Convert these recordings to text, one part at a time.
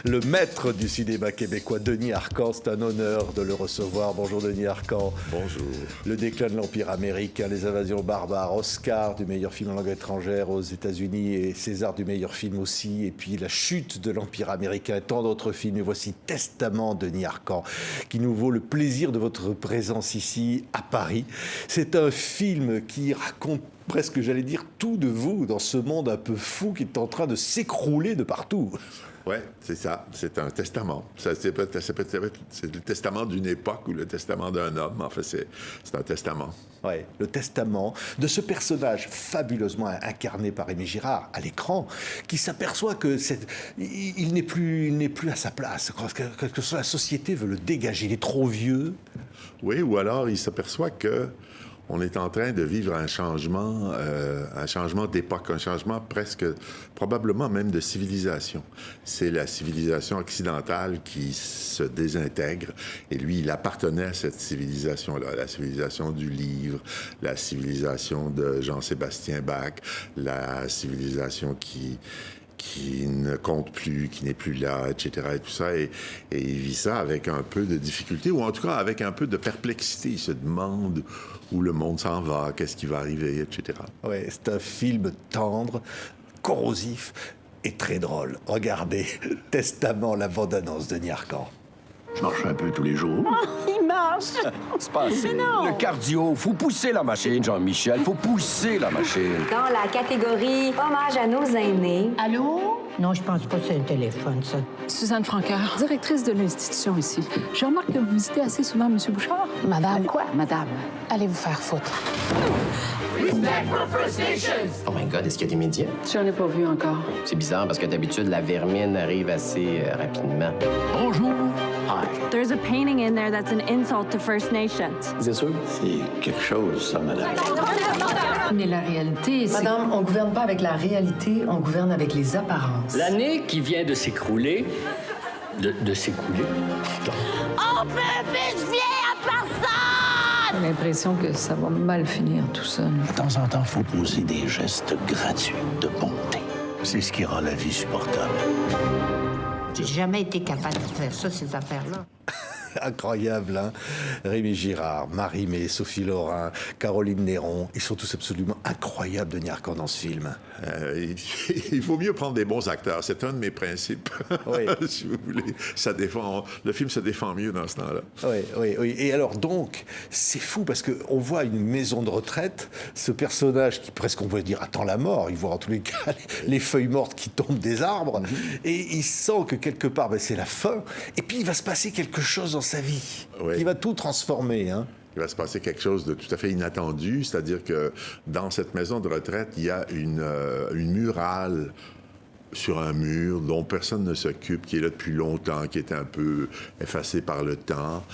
le maître du cinéma québécois, Denis Arcand. C'est un honneur de le recevoir. Bonjour Denis Arcand. Bonjour. Le déclin de l'Empire américain, les invasions barbares, Oscar du meilleur film en langue étrangère aux États-Unis et César du meilleur film aussi. Et puis la chute de l'Empire américain et tant d'autres films. Et voici Testament, Denis Arcand, qui nous vaut le plaisir de votre présence ici à Paris. C'est un film qui raconte presque, j'allais dire, tout de vous dans ce monde un peu fou qui est en train de s'écrouler de partout. Oui, c'est ça. C'est un testament. C'est le testament d'une époque ou le testament d'un homme. En fait, c'est un testament. Oui, le testament de ce personnage fabuleusement incarné par Rémi Girard à l'écran, qui s'aperçoit que il n'est plus à sa place, que la société veut le dégager. Il est trop vieux. Oui, ou alors il s'aperçoit que on est en train de vivre un changement d'époque, un changement presque, probablement même de civilisation. C'est la civilisation occidentale qui se désintègre, et lui, il appartenait à cette civilisation-là, la civilisation du livre, la civilisation de Jean-Sébastien Bach, la civilisation qui ne compte plus, qui n'est plus là, etc. et tout ça, et il vit ça avec un peu de difficulté, ou en tout cas avec un peu de perplexité. Il se demande où le monde s'en va, qu'est-ce qui va arriver, etc. Oui, c'est un film tendre, corrosif et très drôle. Regardez, Testament, la bande-annonce de Denis Arcand. Je marche un peu tous les jours. Oh, il marche! C'est pas assez. Mais non! Le cardio, faut pousser la machine, Jean-Michel. Faut pousser la machine. Dans la catégorie hommage à nos aînés. Allô? Non, je pense pas que c'est un téléphone, ça. Suzanne Francaire, directrice de l'institution ici. Je remarque que vous visitez assez souvent M. Bouchard. Madame. Quoi? Madame, allez vous faire foutre. Oh my God, est-ce qu'il y a des médias? J'en ai pas vu encore. C'est bizarre parce que d'habitude, la vermine arrive assez rapidement. Bonjour. Hi. There's a painting in there that's an insult to First Nations. Vous êtes sûr? C'est quelque chose, ça, madame. Mais la réalité, c'est... Madame, on gouverne pas avec la réalité, on gouverne avec les apparences. L'année qui vient de s'écrouler, de s'écouler, On peut plus fier à personne! J'ai l'impression que ça va mal finir, tout ça. De temps en temps, faut poser des gestes gratuits de bonté. C'est ce qui rend la vie supportable. J'ai jamais été capable de faire ça, ces affaires-là. Incroyable, hein? Rémi Girard, Marie-Mé, Sophie Lorin, Caroline Néron, ils sont tous absolument incroyables, Denis Arcand, dans ce film. Il faut mieux prendre des bons acteurs. C'est un de mes principes. Oui. Si vous voulez. Le film se défend mieux dans ce temps-là. Oui. Et alors, donc, c'est fou parce qu'on voit une maison de retraite, ce personnage qui presque, on va dire, attend la mort. Il voit en tous les cas les feuilles mortes qui tombent des arbres. Et il sent que quelque part, c'est la fin. Et puis, il va se passer quelque chose dans sa vie qui va tout transformer, hein. Il va se passer quelque chose de tout à fait inattendu, c'est-à-dire que dans cette maison de retraite, il y a une murale sur un mur dont personne ne s'occupe, qui est là depuis longtemps, qui est un peu effacée par le temps.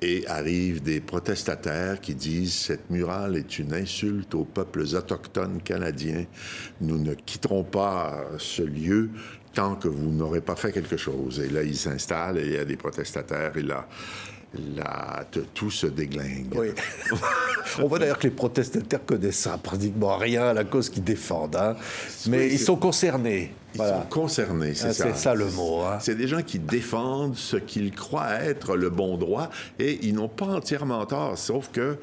Et arrivent des protestataires qui disent « Cette murale est une insulte aux peuples autochtones canadiens. Nous ne quitterons pas ce lieu tant que vous n'aurez pas fait quelque chose. » Et là, ils s'installent et il y a des protestataires et là, tout se déglingue. Oui. On voit d'ailleurs que les protestataires connaissent pratiquement rien à la cause qu'ils défendent, hein. Mais ils sont concernés. Ils sont concernés, c'est ça. C'est ça le mot, hein. C'est des gens qui défendent ce qu'ils croient être le bon droit et ils n'ont pas entièrement tort, sauf que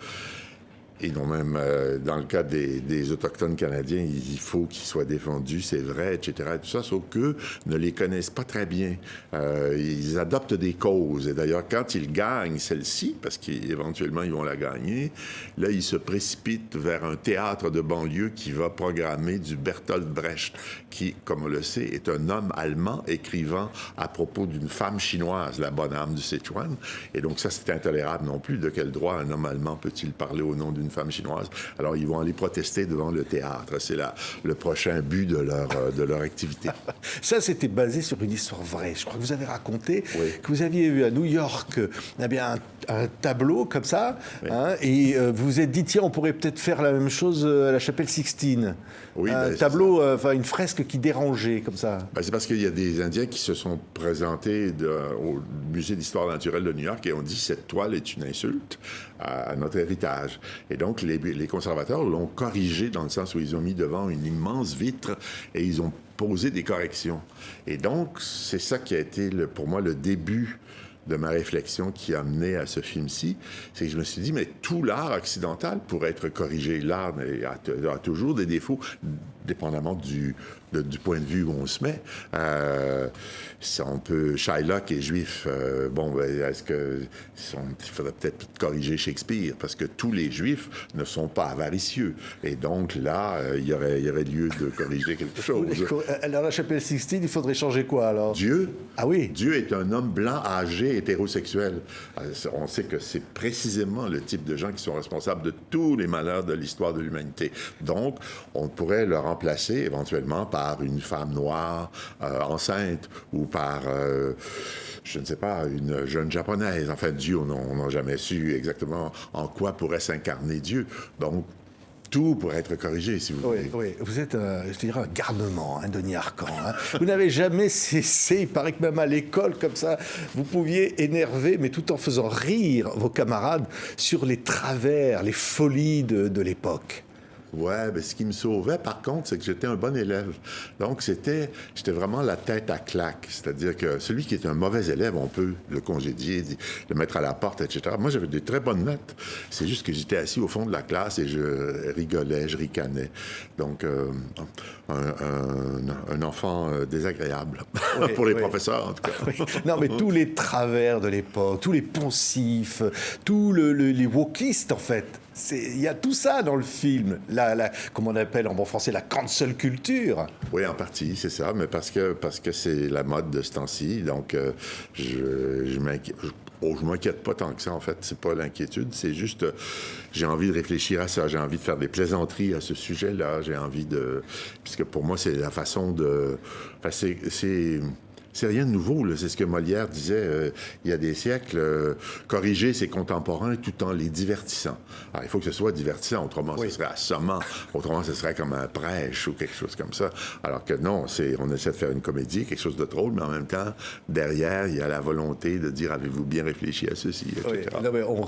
et non même, dans le cas des Autochtones canadiens, il faut qu'ils soient défendus, c'est vrai, etc. Et tout ça, sauf qu'eux ne les connaissent pas très bien. Ils adoptent des causes. Et d'ailleurs, quand ils gagnent celle-ci, parce qu'éventuellement, ils vont la gagner, là, ils se précipitent vers un théâtre de banlieue qui va programmer du Bertolt Brecht, qui, comme on le sait, est un homme allemand écrivant à propos d'une femme chinoise, la bonne âme du Sichuan. Et donc, ça, c'est intolérable non plus. De quel droit un homme allemand peut-il parler au nom d'une femme chinoise? Alors, ils vont aller protester devant le théâtre. C'est le prochain but de leur activité. Ça, c'était basé sur une histoire vraie. Je crois que vous avez raconté que vous aviez vu à New York un tableau comme ça, hein, et vous vous êtes dit, tiens, on pourrait peut-être faire la même chose à la chapelle Sixtine. Oui, un tableau, une fresque qui dérangeait, comme ça. C'est parce qu'il y a des Indiens qui se sont présentés au Musée d'histoire naturelle de New York et ont dit, cette toile est une insulte à notre héritage. Et donc, les conservateurs l'ont corrigé dans le sens où ils ont mis devant une immense vitre et ils ont posé des corrections. Et donc, c'est ça qui a été, pour moi, le début de ma réflexion qui a mené à ce film-ci. C'est que je me suis dit, mais tout l'art occidental pourrait être corrigé. L'art a toujours des défauts, dépendamment du point de vue où on se met. Shylock est juif. Est-ce que il faudrait peut-être corriger Shakespeare parce que tous les juifs ne sont pas avaricieux. Et donc là, il y aurait lieu de corriger quelque chose. Alors la chapelle Sixtine, il faudrait changer quoi alors? Dieu. Ah oui. Dieu est un homme blanc, âgé, hétérosexuel. On sait que c'est précisément le type de gens qui sont responsables de tous les malheurs de l'histoire de l'humanité. Donc, on pourrait le remplacer éventuellement par une femme noire enceinte ou par, je ne sais pas, une jeune japonaise. Enfin, Dieu, on n'a jamais su exactement en quoi pourrait s'incarner Dieu. Donc, tout pourrait être corrigé, si vous voulez. Oui, vous êtes, je dirais, un garnement, Denis Arcand. Vous n'avez jamais cessé, il paraît que même à l'école, comme ça, vous pouviez énerver, mais tout en faisant rire vos camarades sur les travers, les folies de l'époque. Ouais, mais ce qui me sauvait, par contre, c'est que j'étais un bon élève. Donc, j'étais vraiment la tête à claque. C'est-à-dire que celui qui est un mauvais élève, on peut le congédier, le mettre à la porte, etc. Moi, j'avais des très bonnes notes. C'est juste que j'étais assis au fond de la classe et je rigolais, je ricanais. Donc, un enfant désagréable pour les professeurs, en tout cas. Oui. Non, mais tous les travers de l'époque, tous les poncifs, tous les wokistes, en fait. Il y a tout ça dans le film, comme on appelle en bon français, la cancel culture. Oui, en partie, c'est ça, mais parce que c'est la mode de ce temps-ci, donc je m'inquiète pas tant que ça, en fait, c'est pas l'inquiétude, c'est juste, j'ai envie de réfléchir à ça, j'ai envie de faire des plaisanteries à ce sujet-là, j'ai envie de... Puisque pour moi, c'est la façon de... Enfin, c'est rien de nouveau, là. C'est ce que Molière disait il y a des siècles, corriger ses contemporains tout en les divertissant. Alors, il faut que ce soit divertissant, autrement ce serait assommant, autrement ce serait comme un prêche ou quelque chose comme ça. Alors que non, on essaie de faire une comédie, quelque chose de drôle, mais en même temps, derrière, il y a la volonté de dire, avez-vous bien réfléchi à ceci, etc. Oui, non, mais on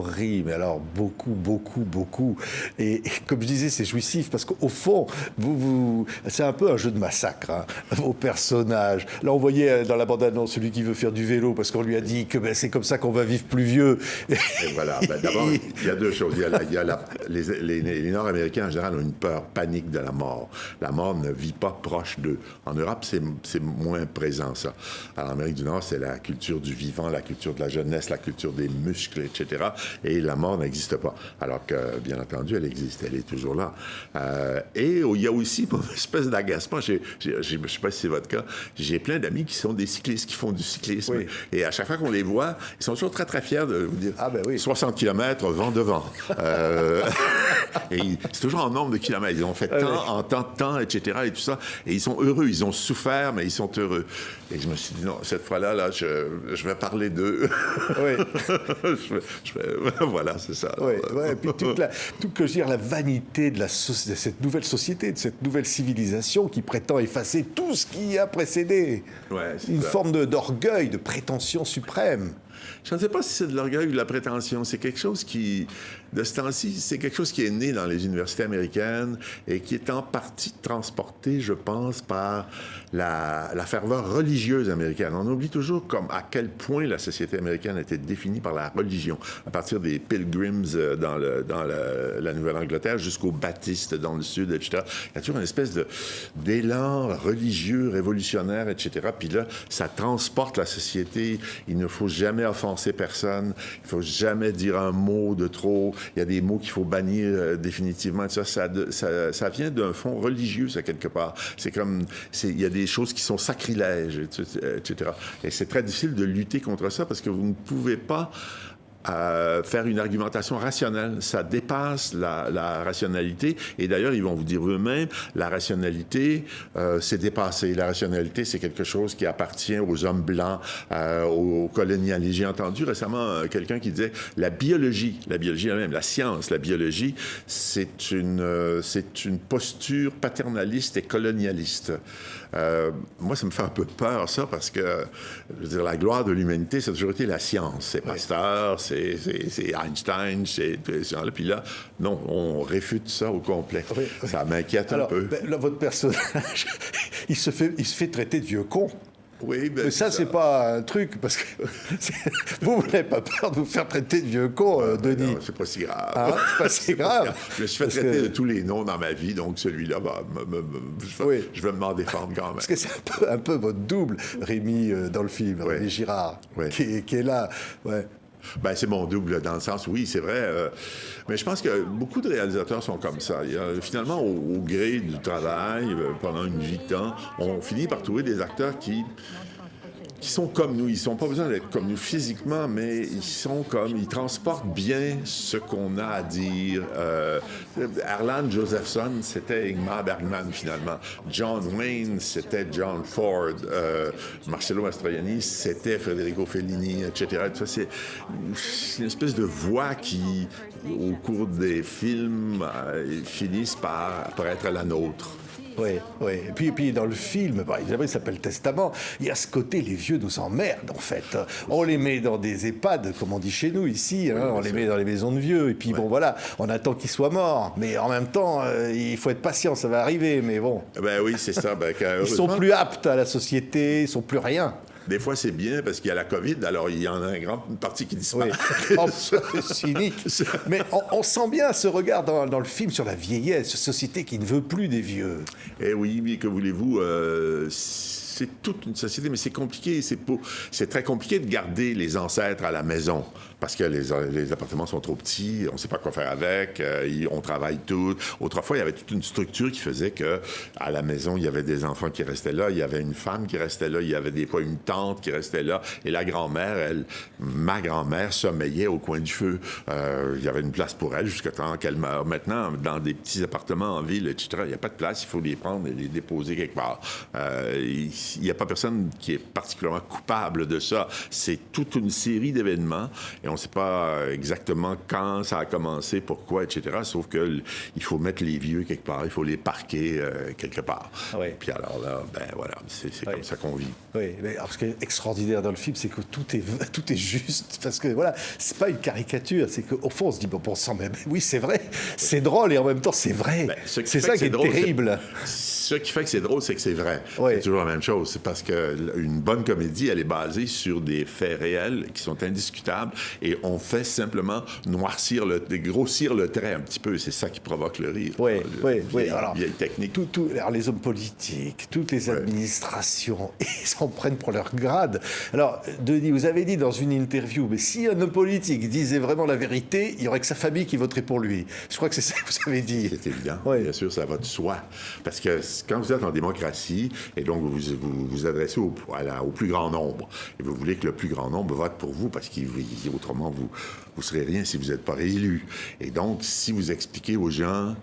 rit, mais alors beaucoup. Et comme je disais, c'est jouissif, parce qu'au fond, c'est un peu un jeu de massacre, vos personnages. Là, on voyait dans la bande-annonce celui qui veut faire du vélo parce qu'on lui a dit que c'est comme ça qu'on va vivre plus vieux. Et voilà. D'abord, il y a deux choses. Les Nord-Américains, en général, ont une peur panique de la mort. La mort ne vit pas proche d'eux. En Europe, c'est moins présent, ça. Alors, en Amérique du Nord, c'est la culture du vivant, la culture de la jeunesse, la culture des muscles, etc. Et la mort n'existe pas. Alors que, bien entendu, elle existe. Elle est toujours là. Et il y a aussi une espèce d'agacement. Je ne sais pas si c'est votre cas. J'ai plein d'amis qui sont des cyclistes, qui font du cyclisme. Oui. Et à chaque fois qu'on les voit, ils sont toujours très, très fiers de vous dire 60 km, vent devant. Et c'est toujours en nombre de kilomètres. Ils ont fait tant, en tant de temps, etc. Et tout ça. Et ils sont heureux. Ils ont souffert, mais ils sont heureux. Et je me suis dit, non, cette fois-là, je vais parler d'eux. Oui. Voilà, c'est ça. Oui, et puis la vanité de cette nouvelle société, de cette nouvelle civilisation qui prétend effacer tout ce qui a précédé. Ouais, une forme d'orgueil, de prétention suprême. Je ne sais pas si c'est de l'orgueil ou de la prétention. C'est quelque chose qui, de ce temps-ci, c'est quelque chose qui est né dans les universités américaines et qui est en partie transporté, je pense, par la ferveur religieuse américaine. On oublie toujours à quel point la société américaine était définie par la religion, à partir des Pilgrims dans la Nouvelle-Angleterre jusqu'aux baptistes dans le Sud, etc. Il y a toujours une espèce d'élan religieux, révolutionnaire, etc. Puis là, ça transporte la société. Il ne faut jamais offenser personne. Il ne faut jamais dire un mot de trop. Il y a des mots qu'il faut bannir définitivement. Ça vient d'un fond religieux, ça, quelque part. C'est comme... Il y a des choses qui sont sacrilèges, etc. Et c'est très difficile de lutter contre ça parce que vous ne pouvez pas faire une argumentation rationnelle. Ça dépasse la rationalité. Et d'ailleurs, ils vont vous dire eux-mêmes, la rationalité, c'est dépassé. La rationalité, c'est quelque chose qui appartient aux hommes blancs, aux colonialistes. J'ai entendu récemment quelqu'un qui disait, la biologie elle-même, la science, la biologie, c'est une posture paternaliste et colonialiste. Moi, ça me fait un peu peur, ça, parce que, je veux dire, la gloire de l'humanité, ça a toujours été la science. C'est Pasteur, c'est c'est Einstein, c'est ça. Puis là, non, on réfute ça au complet. Oui. Ça m'inquiète un peu. Là, votre personnage, il se fait traiter de vieux con. Oui, mais ça, c'est pas un truc, parce que vous n'avez pas peur de vous faire traiter de vieux con, Denis? Non, c'est pas si grave. Ah, c'est pas si grave. Je me suis fait traiter de tous les noms dans ma vie, donc celui-là, je vais m'en défendre quand même. Parce que c'est un peu votre double, Rémi, dans le film, Rémi Girard, qui est là. Ouais. Ben, c'est mon double dans le sens, oui, c'est vrai. Mais je pense que beaucoup de réalisateurs sont comme ça. Finalement, au gré du travail, pendant une vie de temps, on finit par trouver des acteurs qui sont comme nous. Ils n'ont pas besoin d'être comme nous physiquement, mais ils transportent bien ce qu'on a à dire. Erland Josephson, c'était Ingmar Bergman, finalement. John Wayne, c'était John Ford. Marcello Mastroianni, c'était Federico Fellini, etc. Tout ça, c'est une espèce de voix qui, au cours des films, finissent par être la nôtre. Oui. Et puis dans le film, il s'appelle Testament, il y a ce côté, les vieux nous emmerdent, en fait. On les met dans des EHPAD, comme on dit chez nous, ici, on les met dans les maisons de vieux, et puis on attend qu'ils soient morts. Mais en même temps, il faut être patient, ça va arriver, mais bon. Ben oui, c'est ça. Ils sont plus aptes à la société, ils sont plus rien. Des fois, c'est bien parce qu'il y a la COVID, alors il y en a une grande partie qui disparaît. Oui. C'est cynique. Mais on sent bien ce regard dans le film sur la vieillesse, cette société qui ne veut plus des vieux. Eh oui, mais que voulez-vous, c'est toute une société, mais c'est compliqué. C'est très compliqué de garder les ancêtres à la maison parce que les appartements sont trop petits, on ne sait pas quoi faire avec, on travaille tout. Autrefois, il y avait toute une structure qui faisait que à la maison, il y avait des enfants qui restaient là, il y avait une femme qui restait là, il y avait des fois une tante qui restait là, et la grand-mère, ma grand-mère sommeillait au coin du feu. Il y avait une place pour elle jusqu'à temps qu'elle meure. Maintenant, dans des petits appartements en ville, etc., il n'y a pas de place, il faut les prendre et les déposer quelque part. Il n'y a pas personne qui est particulièrement coupable de ça. C'est toute une série d'événements et on ne sait pas exactement quand ça a commencé, pourquoi, etc. Sauf qu'il faut mettre les vieux quelque part, il faut les parquer quelque part. Oui. Puis alors là, c'est comme ça qu'on vit. Oui, mais ce qui est extraordinaire dans le film, c'est que tout est juste. Parce que c'est pas une caricature, c'est qu'au fond, on se dit, bon sang, mais oui, c'est vrai, c'est drôle et en même temps, c'est vrai. C'est ça qui est terrible. Ce qui fait que c'est drôle, c'est que c'est vrai. Oui. C'est toujours la même chose. C'est parce qu'une bonne comédie, elle est basée sur des faits réels qui sont indiscutables et on fait simplement grossir le trait un petit peu. C'est ça qui provoque le rire. Oui. Alors, vieille technique. Alors, les hommes politiques, toutes les administrations, ils s'en prennent pour leur grade. Alors, Denis, vous avez dit dans une interview, mais si un homme politique disait vraiment la vérité, il n'y aurait que sa famille qui voterait pour lui. Je crois que c'est ça que vous avez dit. C'est évident. Oui. Bien sûr, ça va de soi. Parce que quand vous êtes en démocratie, et donc vous vous adressez au plus grand nombre, et vous voulez que le plus grand nombre vote pour vous, parce qu'autrement, vous ne serez rien si vous n'êtes pas réélu. Et donc, si vous expliquez aux gens,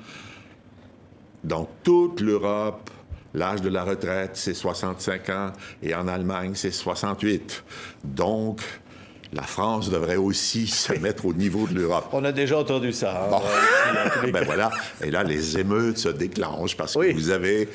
dans toute l'Europe, l'âge de la retraite, c'est 65 ans, et en Allemagne, c'est 68. Donc, la France devrait aussi se mettre au niveau de l'Europe. On a déjà entendu ça. Bon. Voilà. Et là, les émeutes se déclenchent parce que vous avez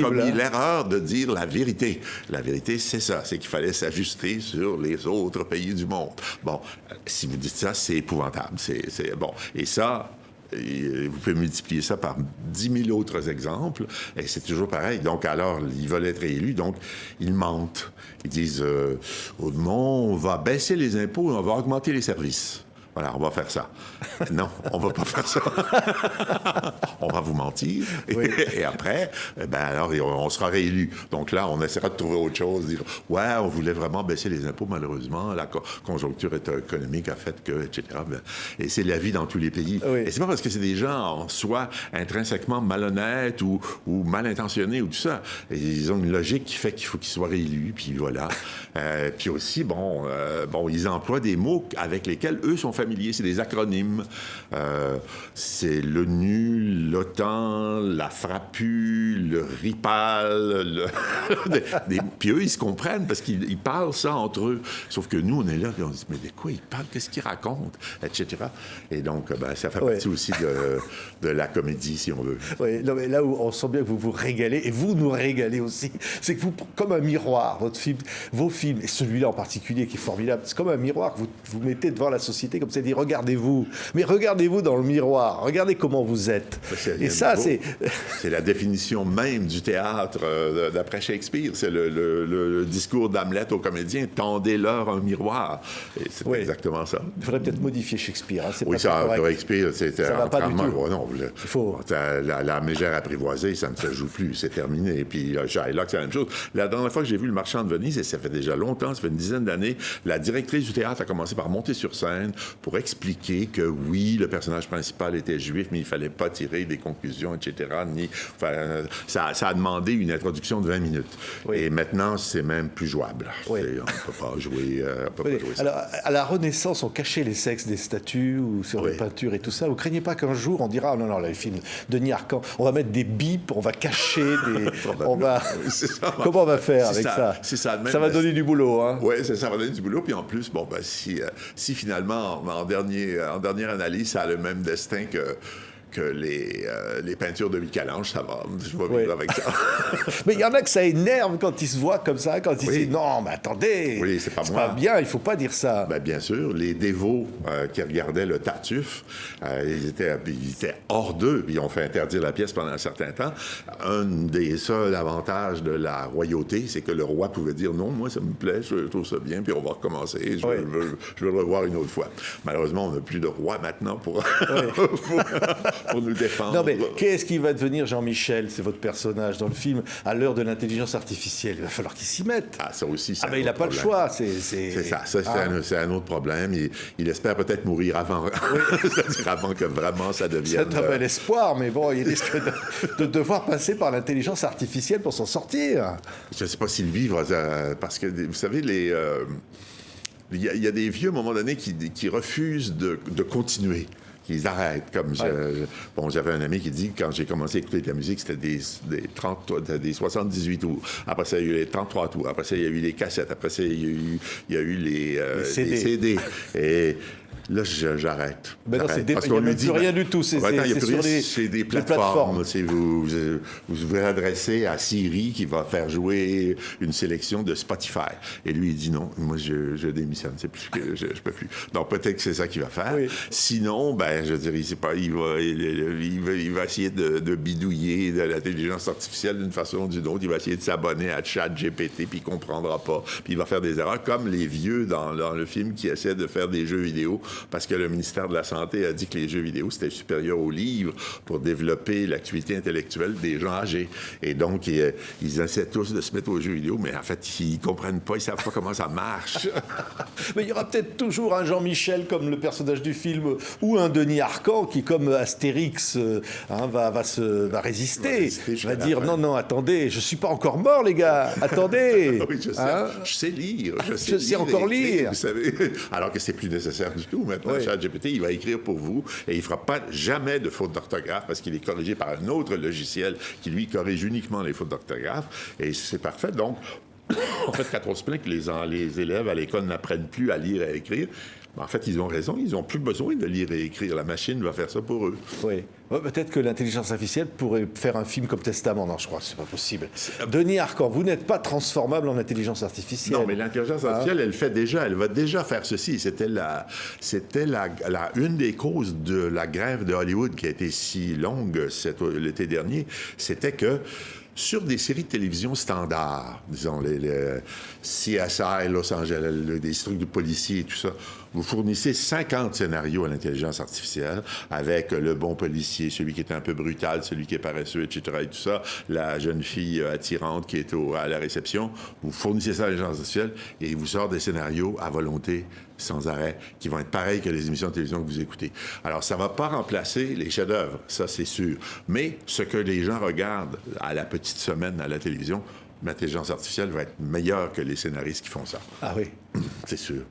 commis l'erreur de dire la vérité. La vérité, c'est ça. C'est qu'il fallait s'ajuster sur les autres pays du monde. Bon, si vous dites ça, c'est épouvantable. C'est bon. Et ça... Et vous pouvez multiplier ça par 10 000 autres exemples, et c'est toujours pareil. Donc, alors, ils veulent être élus, donc ils mentent. Ils disent, on va baisser les impôts et on va augmenter les services. Voilà, on va faire ça. Non, on va pas faire ça. On va vous mentir. Et après, alors, on sera réélu. Donc là, on essaiera de trouver autre chose. Dire, on voulait vraiment baisser les impôts, malheureusement. La conjoncture économique a fait que, etc. Et c'est la vie dans tous les pays. Oui. Et c'est pas parce que c'est des gens en soi intrinsèquement malhonnêtes ou mal intentionnés ou tout ça. Et ils ont une logique qui fait qu'il faut qu'ils soient réélus. Puis voilà. Puis aussi, ils emploient des mots avec lesquels eux sont familiers, c'est des acronymes. C'est l'ONU, l'OTAN, la FRAPU, le RIPAL. Puis eux, ils se comprennent parce qu'ils parlent ça entre eux. Sauf que nous, on est là et on se dit, mais de quoi ils parlent? Qu'est-ce qu'ils racontent? Etc. Et donc, ça fait partie aussi de la comédie, si on veut. Oui, non, mais là où on sent bien que vous vous régalez, et vous nous régalez aussi, c'est que vous, comme un miroir, votre film, vos films, et celui-là en particulier qui est formidable, c'est comme un miroir que vous mettez devant la société, comme ça, dit regardez-vous, mais regardez-vous dans le miroir, regardez comment vous êtes. Et ça, c'est... C'est la définition même du théâtre d'après Shakespeare. C'est le discours d'Hamlet aux comédiens, tendez-leur un miroir. Et c'est exactement ça. Il faudrait peut-être modifier Shakespeare. Hein, oui, ça, Shakespeare, c'était ça va pas du tout. Non, la mégère apprivoisée, ça ne se joue plus, c'est terminé. Et puis Shylock, c'est la même chose. La dernière fois que j'ai vu Le Marchand de Venise, et ça fait déjà longtemps, ça fait une dizaine d'années, la directrice du théâtre a commencé par monter sur scène pour expliquer que oui, le personnage principal était juif, mais il fallait pas tirer des conclusions, etc. Ça a demandé une introduction de 20 minutes. Oui. Et maintenant, c'est même plus jouable. Oui. On ne peut pas jouer, ça. Alors, à la Renaissance, on cachait les sexes des statues ou sur les peintures et tout ça. Vous craignez pas qu'un jour, on dira, non, les films de Denis Arcand, on va mettre des bips, on va cacher des... Comment on va faire avec ça? C'est ça. Même ça va donner du boulot, hein? Oui, ça va donner du boulot. Puis en plus, si finalement, en dernière analyse, ça a le même destin que les peintures de Michel-Ange, ça va. Je vais vivre avec ça. Mais il y en a que ça énerve quand ils se voient comme ça, quand ils se disent « Non, mais attendez, c'est pas bien, il ne faut pas dire ça. » Bien sûr, les dévots qui regardaient le Tartuffe, ils étaient hors d'eux, puis ils ont fait interdire la pièce pendant un certain temps. Un des seuls avantages de la royauté, c'est que le roi pouvait dire « Non, moi, ça me plaît, je trouve ça bien, puis on va recommencer, je veux le revoir une autre fois. » Malheureusement, on n'a plus de roi maintenant pour nous défendre. Non, mais qu'est-ce qui va devenir Jean-Michel, c'est votre personnage dans le film, à l'heure de l'intelligence artificielle? Il va falloir qu'il s'y mette. Ah, ça aussi, c'est il n'a pas le choix. C'est ça. C'est un autre problème. Il espère peut-être mourir avant, c'est-à-dire avant que vraiment ça devienne... C'est un bel espoir, mais bon, il risque de devoir passer par l'intelligence artificielle pour s'en sortir. Je ne sais pas s'il vivra, parce que, vous savez, il y a des vieux, à un moment donné, qui refusent de continuer. Ils arrêtent. J'avais un ami qui dit que quand j'ai commencé à écouter de la musique, c'était des 78 tours. Après ça, il y a eu les 33 tours. Après ça, il y a eu les cassettes. Après ça, il y a eu les CD. Et là, j'arrête. Mais non, il n'y a même plus rien du tout. C'est des plateformes. Vous vous adressez à Siri qui va faire jouer une sélection de Spotify. Et lui, il dit non, moi, je démissionne. C'est plus que je peux plus. Donc, peut-être que c'est ça qu'il va faire. Oui. Sinon, je dirais, il va essayer de bidouiller de l'intelligence artificielle d'une façon ou d'une autre. Il va essayer de s'abonner à ChatGPT, puis il ne comprendra pas. Puis il va faire des erreurs, comme les vieux dans le film qui essaient de faire des jeux vidéo parce que le ministère de la Santé a dit que les jeux vidéo, c'était supérieur aux livres pour développer l'activité intellectuelle des gens âgés. Et donc, ils essaient tous de se mettre aux jeux vidéo, mais en fait, ils ne comprennent pas, ils ne savent pas comment ça marche. Mais il y aura peut-être toujours un Jean-Michel comme le personnage du film, ou un Denis Arcand qui, comme Astérix, va résister. Va dire, non, attendez, je ne suis pas encore mort, les gars, attendez. Oui, je sais, je sais lire. Je sais encore lire. Vous savez, alors que c'est plus nécessaire du tout. Maintenant, ChatGPT, il va écrire pour vous et il ne fera pas jamais de faute d'orthographe parce qu'il est corrigé par un autre logiciel qui, lui, corrige uniquement les fautes d'orthographe. Et c'est parfait. Donc, en fait, quand on se plaint que les élèves à l'école n'apprennent plus à lire et à écrire, en fait, ils ont raison. Ils n'ont plus besoin de lire et écrire. La machine va faire ça pour eux. Oui. Peut-être que l'intelligence artificielle pourrait faire un film comme Testament. Non, je crois que c'est pas possible. Denis Arcand, vous n'êtes pas transformable en intelligence artificielle. Non, mais l'intelligence artificielle, elle va déjà faire ceci. C'était une des causes de la grève de Hollywood qui a été si longue l'été dernier. C'était que sur des séries de télévision standards, disons les CSI Los Angeles, des trucs de policiers et tout ça, vous fournissez 50 scénarios à l'intelligence artificielle avec le bon policier, celui qui est un peu brutal, celui qui est paresseux, etc. et tout ça, la jeune fille attirante qui est à la réception. Vous fournissez ça à l'intelligence artificielle et il vous sort des scénarios à volonté, sans arrêt, qui vont être pareils que les émissions de télévision que vous écoutez. Alors, ça ne va pas remplacer les chefs-d'œuvre, ça c'est sûr. Mais ce que les gens regardent à la petite semaine à la télévision l'intelligence artificielle va être meilleure que les scénaristes qui font ça. Ah oui. C'est sûr.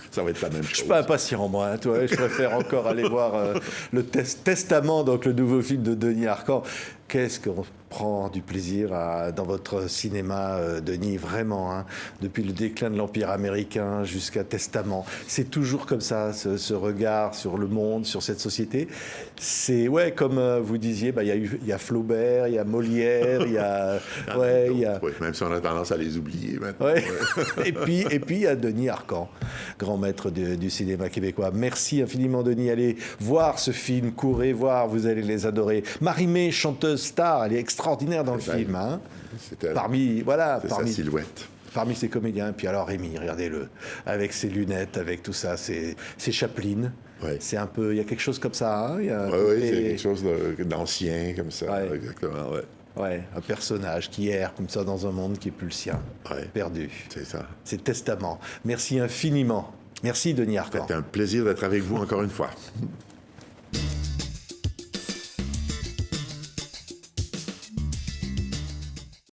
Ça va être la même chose. Je suis pas impatient, moi. Hein, toi, je préfère encore aller voir le Testament, donc le nouveau film de Denis Arcand. Qu'est-ce qu'on prend du plaisir dans votre cinéma, Denis, vraiment. Hein, depuis le déclin de l'Empire américain jusqu'à Testament. C'est toujours comme ça, ce regard sur le monde, sur cette société. C'est, ouais, comme vous disiez, il y a Flaubert, il y a Molière, il y a... même si on a tendance à les oublier maintenant. Ouais. Et puis, il y a Denis Arcand, grand maître du cinéma québécois. Merci infiniment, Denis. Allez voir ce film, courez voir, vous allez les adorer. Marie-Mé, chanteuse star, elle est extraordinaire dans le film. Hein. Parmi sa silhouette. Parmi ses comédiens. Puis alors Rémi, regardez-le, avec ses lunettes, avec tout ça, c'est Chaplin. Ouais. C'est un peu, il y a quelque chose comme ça. Hein. Oui, c'est quelque chose d'ancien comme ça, ouais. Exactement. Ouais. Ouais, un personnage qui erre comme ça dans un monde qui n'est plus le sien, perdu. C'est ça. C'est Testament. Merci infiniment. Merci, Denis Arcand. C'était un plaisir d'être avec vous encore une fois.